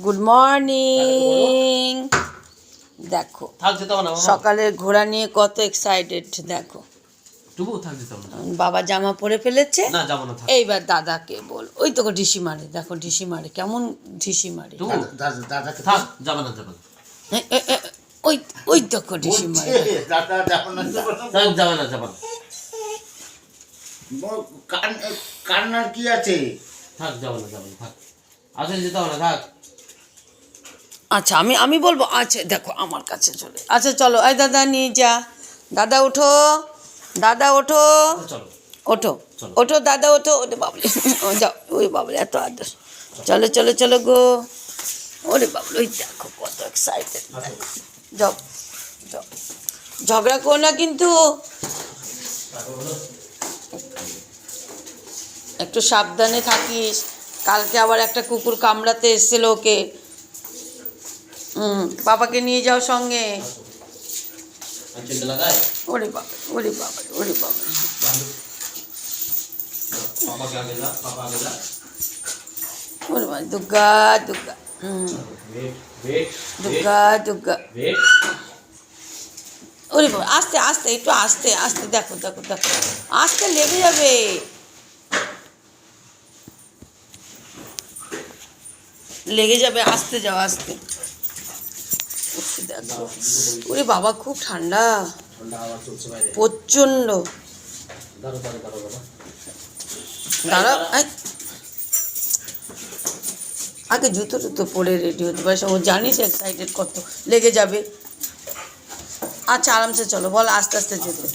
Good morning. দেখো সকালের ঘোরা নিয়ে কত এক্সাইটেড। দেখো বাবা জামা পরে ফেলেছে, এইবার দাদাকে বল। ওই তো ঢিসি মারে, দেখো ঢিসি মারে, কেমন ঢিসি মারে। ওই ওই দেখো ঢিসি মারে। কান্নার কি আছে? আচ্ছা আমি বলবো। আচ্ছা দেখো আমার কাছে চলে। আচ্ছা চলো, এই দাদা নিয়ে যা। দাদা ওঠো, দাদা ওঠো, ওঠো ওঠো দাদা ওঠো। ওরে বাবলে, যাও। ওই বাবলে এত আদর। চলো চলো চলো গো। ওরে বাবলে, ওই দেখো কত এক্সাইটেড। যাও যাও, ঝগড়া করো না কিন্তু, একটু সাবধানে থাকিস। কালকে আবার একটা কুকুর কামড়াতে এসেছিল ওকে। বাবাকে নিয়ে যাও সঙ্গে। ওরে বাবা, ওরে বাবা, ওরে বাবা। ওরে বাবা, দুর্গা দুর্গা, দুর্গা দুর্গা। ওরে বাবা, আস্তে আস্তে, একটু আস্তে আস্তে। দেখো দেখো দেখো, আস্তে লেগে যাবে। লেগে যাবে, আসতে যাও আস্তে। দেখো ওরে বাবা, খুব ঠান্ডা, প্রচন্ড। দাঁড়াও, আগে জুতো টুতো পরে রেডি হতে পারে। ও জানিস এক্সাইটেড কত, লেগে যাবে। আচ্ছা আরামসে চলো, বল আস্তে আস্তে যেতে।